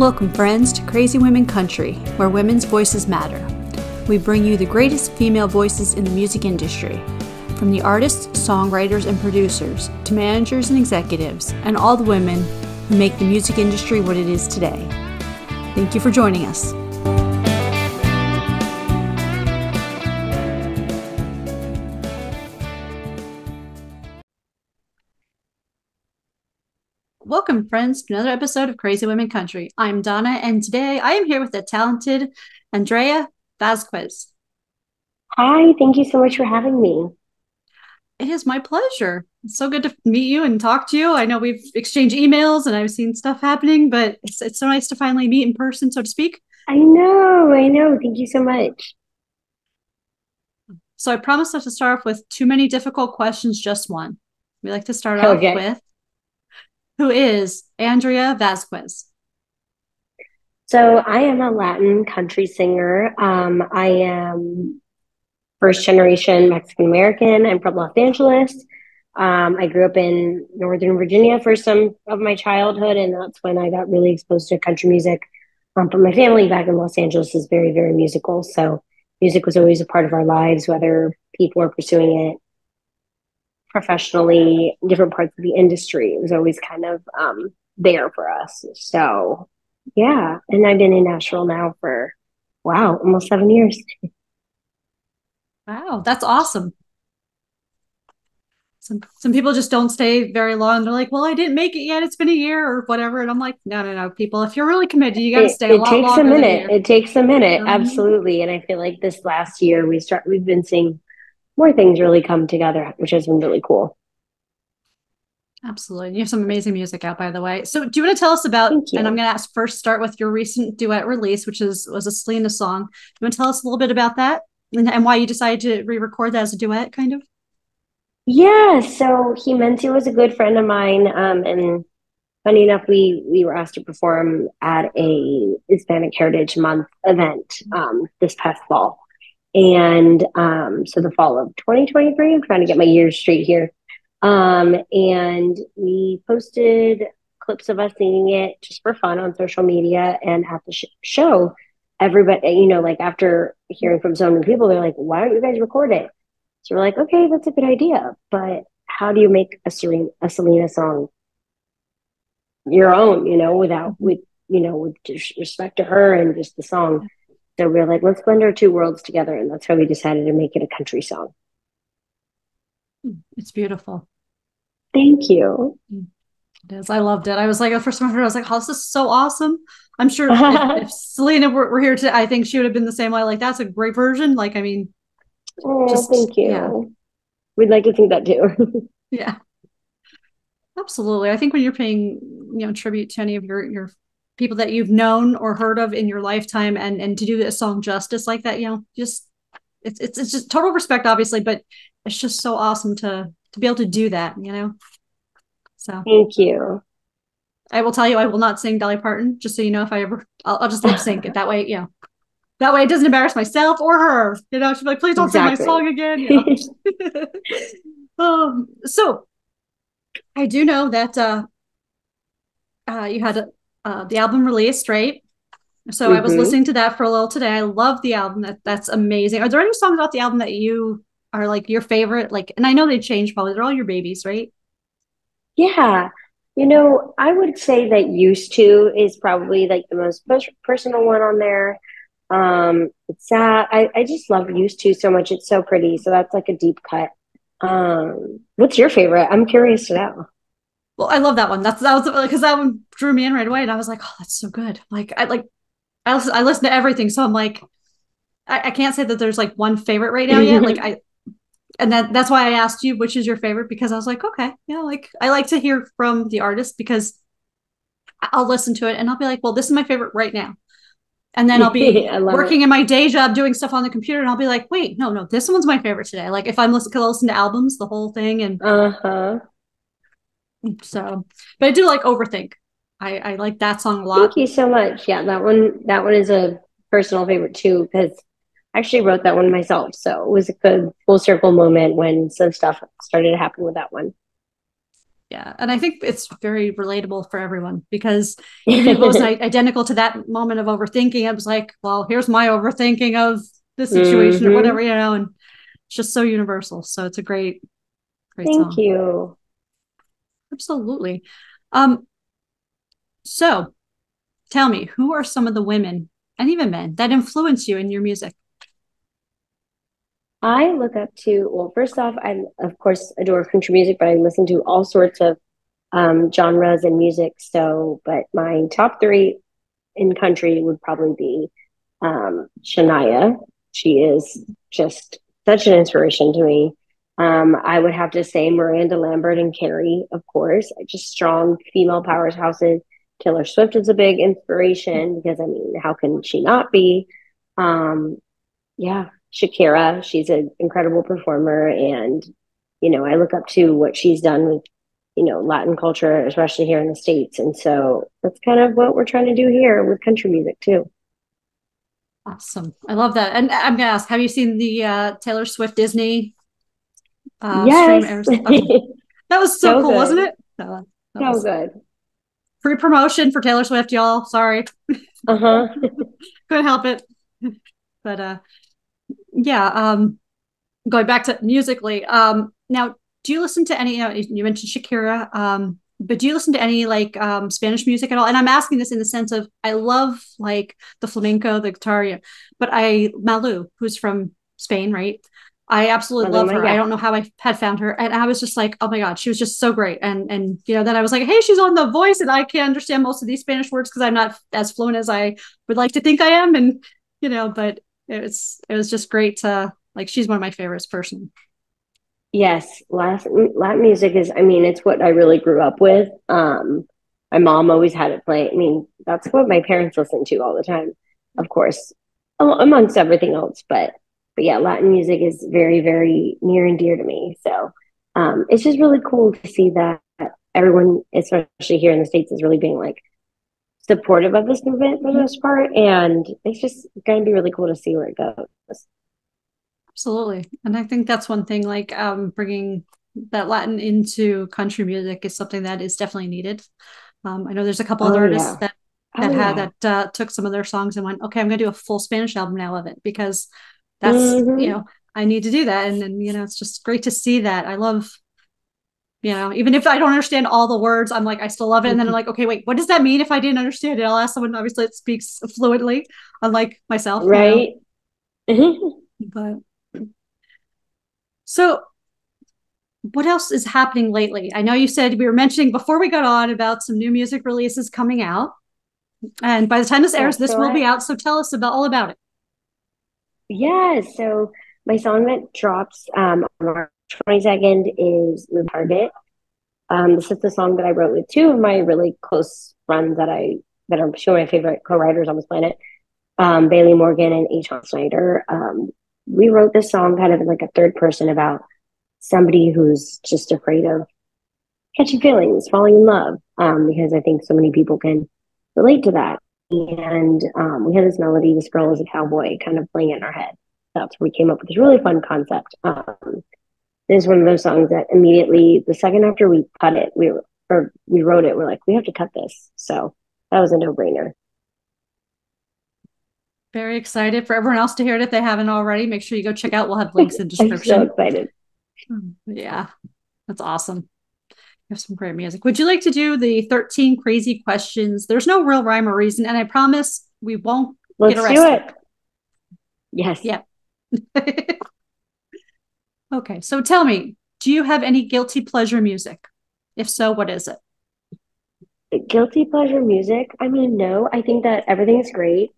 Welcome, friends, to Crazy Women Country, where women's voices matter. We bring you the greatest female voices in the music industry, from the artists, songwriters, and producers, to managers and executives, and all the women who make the music industry what it is today. Thank you for joining us. Welcome, friends, to another episode of Crazy Women Country. I'm Donna, and today I am here with the talented Andrea Vazquez. Hi, thank you so much for having me. It is my pleasure. It's so good to meet you and talk to you. I know we've exchanged emails and I've seen stuff happening, but it's so nice to finally meet in person, so to speak. I know. Thank you so much. So I promised not to start off with too many difficult questions, just one. We like to start off Okay. with, who is Andrea Vazquez? So I am a Latin country singer. I am first generation Mexican American. I'm from Los Angeles. I grew up in Northern Virginia for some of my childhood, and that's when I got really exposed to country music. But my family back in Los Angeles is very, very musical. So music was always a part of our lives, whether people were pursuing it professionally, different parts of the industry. It was always kind of there for us. So, yeah. And I've been in Nashville now for, wow, almost 7 years. Wow, that's awesome. Some people just don't stay very long. They're like, well, I didn't make it yet. It's been a year or whatever. And I'm like, no, people, if you're really committed, you got to It, stay a it lot takes a longer than a minute. year. It takes a minute. Um, Absolutely. And I feel like this last year we've been seeing more things really come together, which has been really cool. Absolutely. You have some amazing music out, by the way. So do you want to tell us about, Thank and I'm you. going to ask first, start with your recent duet release, which was a Selena song. You want to tell us a little bit about that and why you decided to re-record that as a duet, kind of? Yeah, so he Menti was a good friend of mine. And funny enough, we were asked to perform at a Hispanic Heritage Month event this past fall. And so the fall of 2023, I'm trying to get my years straight here. And we posted clips of us singing it just for fun on social media. And at the show, everybody, like after hearing from so many people, they're like, why don't you guys record it? So we're like, okay, that's a good idea. But how do you make a Selena song your own, with respect to her and just the song? So we're like, let's blend our two worlds together. And that's how we decided to make it a country song. It's beautiful. Thank you. It is. I loved it. I was like, the first time I heard it, I was like, oh, this is so awesome. I'm sure if Selena were here today, I think she would have been the same way. Like, that's a great version. Like, I mean, Oh, just, thank yeah, you. We'd like to think that too. yeah, absolutely. I think when you're paying, tribute to any of your people that you've known or heard of in your lifetime and to do a song justice like that, just it's just total respect, obviously, but it's just so awesome to be able to do that. So Thank you. I will tell you, I will not sing Dolly Parton, just so you know, if I ever, I'll just lip sync it that way, that way it doesn't embarrass myself or her. She's like, please don't sing my Exactly. song again. So I do know that you had the album released, right? So I was hmm listening to that for a little today. I love the album. That's amazing. Are there any songs about the album that you are like your favorite? Like, and I know they change probably. They're all your babies, right? Yeah. I would say that Used to is probably like the most personal one on there. It's sad. I just love Used to so much. It's so pretty. So that's like a deep cut. What's your favorite? I'm curious to know. Well, I love that one. That was because that one drew me in right away, and I was like, oh, that's so good. I listen to everything, so I'm like, I can't say that there's like one favorite right now yet. And that's why I asked you which is your favorite, because I was like, okay, like I like to hear from the artist because I'll listen to it and I'll be like, well, this is my favorite right now. And then I'll be I love it. working in my day job doing stuff on the computer and I'll be like, wait, no, this one's my favorite today. Like if I'm listening, 'cause I listen to albums, the whole thing. And Uh-huh. so, but I do like Overthink. I like that song a Thank lot. you so much. Yeah, that one is a personal favorite too, because I actually wrote that one myself. So it was a good full circle moment when some stuff started to happen with that one. Yeah, and I think it's very relatable for everyone because even if it wasn't identical to that moment of overthinking, it was like, well, here's my overthinking of this situation or Hmm. whatever, and it's just so universal. So it's a great, great Thank song. you. Absolutely. Um, so tell me, who are some of the women and even men that influence you in your music? I look up to, well, first off, I of course adore country music, but I listen to all sorts of genres and music. So, but my top three in country would probably be Shania. She is just such an inspiration to me. I would have to say Miranda Lambert and Carrie, of course, just strong female powerhouses. Taylor Swift is a big inspiration because I mean, how can she not be? Um, yeah, Shakira, she's an incredible performer, and I look up to what she's done with Latin culture, especially here in the States. And so that's kind of what we're trying to do here with country music too. Awesome. I love that. And I'm gonna ask, have you seen the Taylor Swift Disney stream Yes. airs? Okay. That was so So cool, wasn't good. it? That So was good. free promotion for Taylor Swift, y'all. Sorry. Uh-huh. Couldn't help it. But yeah, going back to musically, now do you listen to any you mentioned Shakira, but do you listen to any like Spanish music at all? And I'm asking this in the sense of I love like the flamenco, the guitar, yeah, but I Malu, who's from Spain, right? I absolutely love Maluma, her. I yeah. don't know how I had found her, and I was just like, oh my god, she was just so great. And then I was like, hey, she's on The Voice, and I can't understand most of these Spanish words because I'm not as fluent as I would like to think I am, and but it was just great to like. She's one of my favorites personally. Yes, Latin music is, I mean, it's what I really grew up with. My mom always had it play. I mean, that's what my parents listened to all the time, of course, amongst everything else. But yeah, Latin music is very, very near and dear to me. So it's just really cool to see that everyone, especially here in the States, is really being like supportive of this movement for the most part. And it's just going to be really cool to see where it goes. Absolutely. And I think that's one thing, like bringing that Latin into country music is something that is definitely needed. I know there's a couple Oh, other artists yeah. that Oh, yeah. took some of their songs and went, okay, I'm going to do a full Spanish album now of it because that's, Hmm. I need to do that. And it's just great to see that. I love, even if I don't understand all the words, I'm like, I still love it. And then I'm like, okay, wait, what does that mean if I didn't understand it? I'll ask someone, obviously, that speaks fluently, unlike myself. Right. Mhm. But so what else is happening lately? I know you said we were mentioning before we got on about some new music releases coming out. And by the time this Yeah, airs, this so will be out. So tell us about all about it. so my song that drops on March 22nd is Move Target. This is the song that I wrote with two of my really close friends that are two of my favorite co-writers on this planet, Bailey Morgan and H. Snyder. We wrote this song kind of in like a third person about somebody who's just afraid of catchy feelings, falling in love, because I think so many people can relate to that. And we had this melody, this girl is a cowboy, kind of playing in our head. That's where we came up with this really fun concept. It is one of those songs that immediately, the second after we cut it, we wrote it, we're like, we have to cut this. So that was a no brainer. Very excited for everyone else to hear it if they haven't already. Make sure you go check out. We'll have links in I'm so description. excited. Yeah, that's awesome. You have some great music. Would you like to do the 13 crazy questions? There's no real rhyme or reason, and I promise we won't get Let's do arrested. it. Yes. Yeah. Okay, so tell me, do you have any guilty pleasure music? If so, what is it? Guilty pleasure music. I mean, no, I think that everything's great.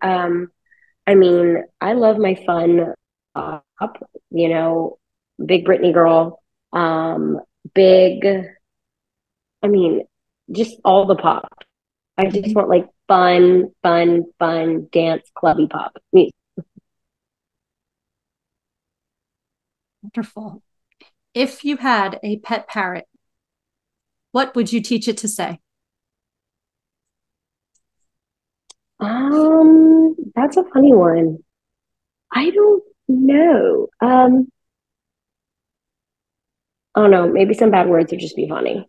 I mean, I love my fun pop, you know, big Britney girl, um, big, I mean, just all the pop. I just Mhm. want like fun, fun, fun dance clubby pop music. Wonderful. If you had a pet parrot, what would you teach it to say? That's a funny one. I don't know. I don't know. Maybe some bad words would just be funny.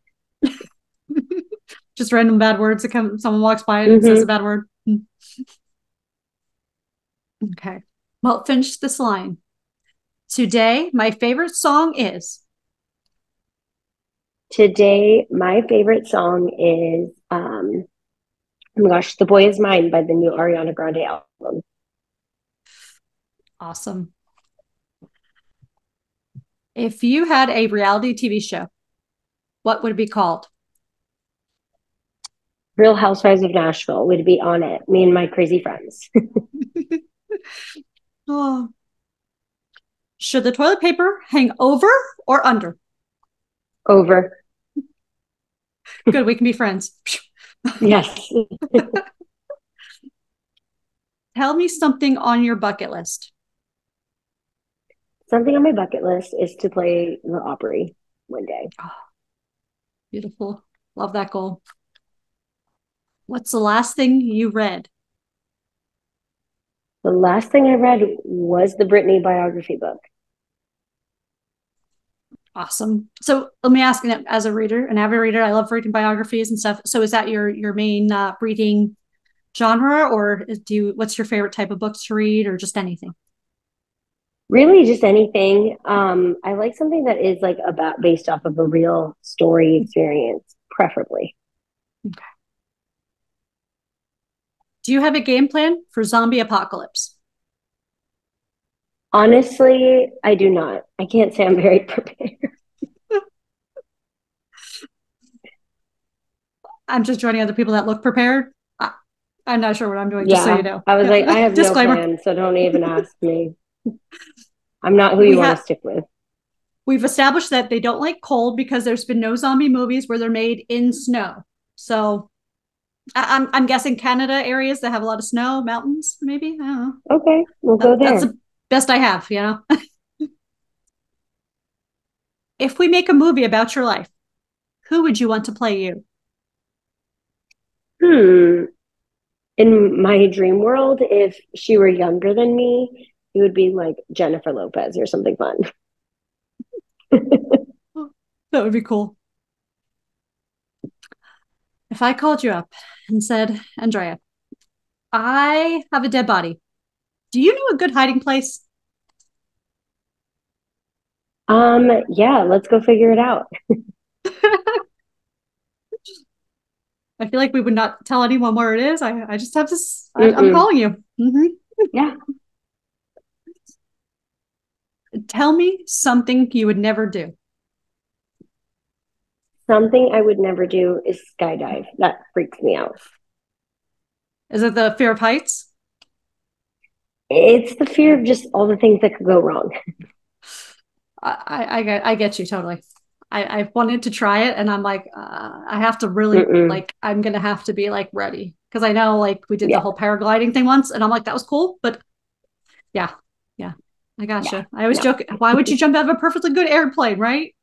Just random bad words that come. Someone walks by and says a Hmm. bad word. Okay. Well, finish this line. Today, my favorite song is. Today, my favorite song is oh my gosh, "The Boy Is Mine" by the new Ariana Grande album. Awesome. If you had a reality TV show, what would it be called? Real Housewives of Nashville would be on it. Me and my crazy friends. Oh. Should the toilet paper hang over or under? Over. Good, we can be friends. Yes. Tell me something on your bucket list. Something on my bucket list is to play the Opry one day. Oh, beautiful. Love that goal. What's the last thing you read? The last thing I read was the Britney biography book. Awesome. So let me ask, as a reader, an avid reader, I love reading biographies and stuff. So is that your main reading genre, or what's your favorite type of books to read, or just anything? Really, just anything. I like something that is like about based off of a real story experience, preferably. Okay. Do you have a game plan for zombie apocalypse? Honestly, I do not. I can't say I'm very prepared. I'm just joining other people that look prepared. I'm not sure what I'm doing, just so you Yeah, know. I was like, I Yeah. have no Disclaimer. plan, so don't even ask me. I'm not who you We want to have stick with. we've established that they don't like cold because there's been no zombie movies where they're made in snow. So I'm guessing Canada areas that have a lot of snow, mountains, maybe. I don't know. Okay, we'll go That's there. the best I have, you know. If we make a movie about your life, who would you want to play you? Hmm. In my dream world, if she were younger than me, it would be like Jennifer Lopez or something fun. That would be cool. If I called you up and said, Andrea, I have a dead body. Do you know a good hiding place? Yeah, let's go figure it out. I feel like we would not tell anyone where it is. I just have this. I'm Mm-mm. calling you. Mm-hmm. Yeah, Tell me something you would never do. something I would never do is skydive. That freaks me out. Is it the fear of heights? It's the fear of just all the things that could go wrong. I get you totally. I wanted to try it, and I'm like, I have to really Mm-mm. like. I'm gonna have to be like ready because I know like we did the Yeah, whole paragliding thing once, and I'm like that was cool, but yeah, yeah, I yeah, gotcha. I always no. joke, why would you jump out of a perfectly good airplane, right?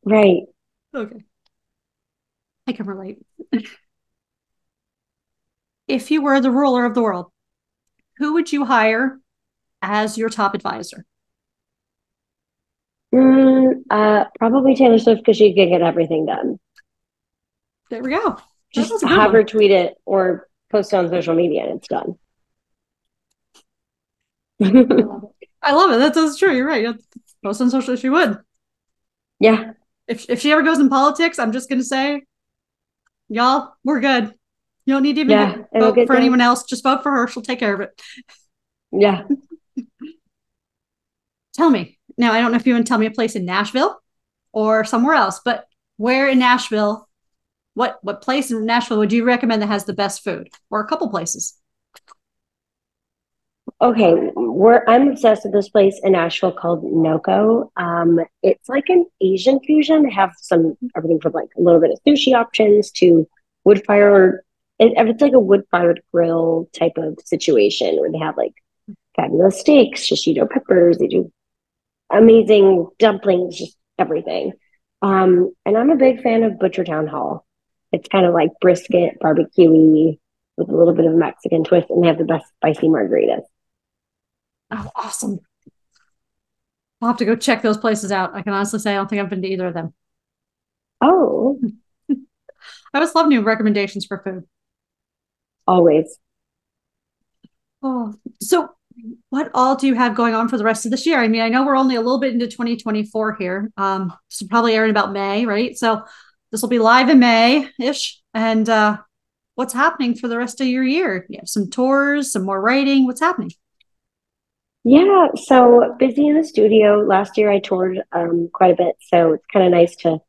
Right. Okay, I can relate. If you were the ruler of the world, who would you hire as your top advisor? Probably Taylor Swift because she can get everything done. There we go. That's Just a good have one. her tweet it or post it on social media and it's done. I love it. I love it. That's true. You're right. Post on social, she would. Yeah, If she ever goes in politics, I'm just gonna say, y'all, we're good. You don't need to even yeah, it'll vote get for done. anyone else. Just vote for her. She'll take care of it. Yeah. Tell me now. I don't know if you want to tell me a place in Nashville or somewhere else, but where in Nashville? What place in Nashville would you recommend that has the best food, or a couple places? Okay, I'm obsessed with this place in Nashville called Noko. It's like an Asian fusion. They have some everything from like a little bit of sushi options to wood fire. It's like a wood fired grill type of situation where they have like fabulous steaks, shishito peppers. They do amazing dumplings, just everything. And I'm a big fan of Butchertown Hall. It's kind of like brisket, barbecue with a little bit of Mexican twist, and they have the best spicy margaritas. Oh, awesome! I'll have to go check those places out. I can honestly say I don't think I've been to either of them. Oh. I always love new recommendations for food. Always. Oh, so what all do you have going on for the rest of this year? I mean, I know we're only a little bit into 2024 here. This will probably air in about May, right? So this will be live in May-ish. And what's happening for the rest of your year? You have some tours, some more writing. What's happening? Yeah, so busy in the studio. Last year I toured quite a bit, so it's kind of nice to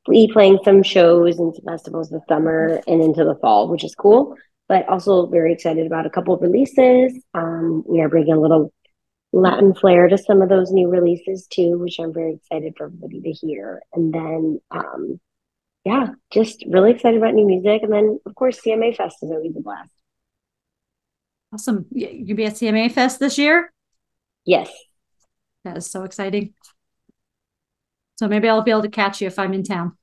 be playing some shows and some festivals this summer and into the fall, which is cool. But also very excited about a couple of releases. We are bringing a little Latin flair to some of those new releases too, which I'm very excited for everybody to hear. And then, yeah, just really excited about new music. And then, of course, CMA Fest is always a blast. Awesome. You be at CMA Fest this year? Yes. That is so exciting. So maybe I'll be able to catch you if I'm in town.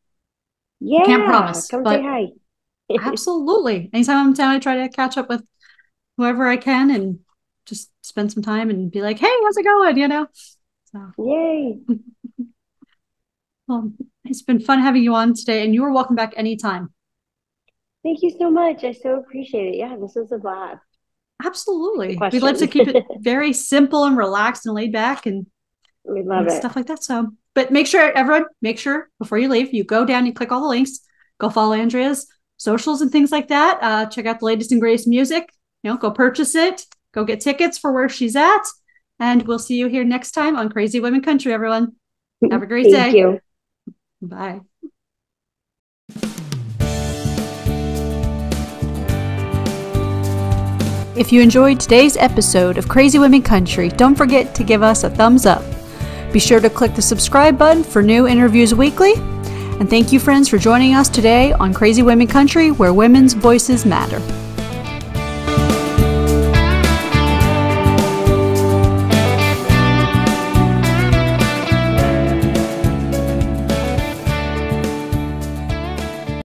Yeah, can't promise, come but say hi. absolutely. Anytime I'm in town, I try to catch up with whoever I can and just spend some time and be like, hey, how's it going? So, Yay. well, it's been fun having you on today, and you are welcome back anytime. Thank you so much. I so appreciate it. Yeah, this was a blast. Absolutely. We'd like to keep it very simple and relaxed and laid back and we love it. Stuff like that. So, but make sure before you leave, you go down, you click all the links, go follow Andrea's socials and things like that. Check out the latest and greatest music, go purchase it, go get tickets for where she's at. And we'll see you here next time on Crazy Women Country, everyone. Have a great day. Thank you. Bye. If you enjoyed today's episode of Crazy Women Country, don't forget to give us a thumbs up. Be sure to click the subscribe button for new interviews weekly. And thank you, friends, for joining us today on Crazy Women Country, where women's voices matter.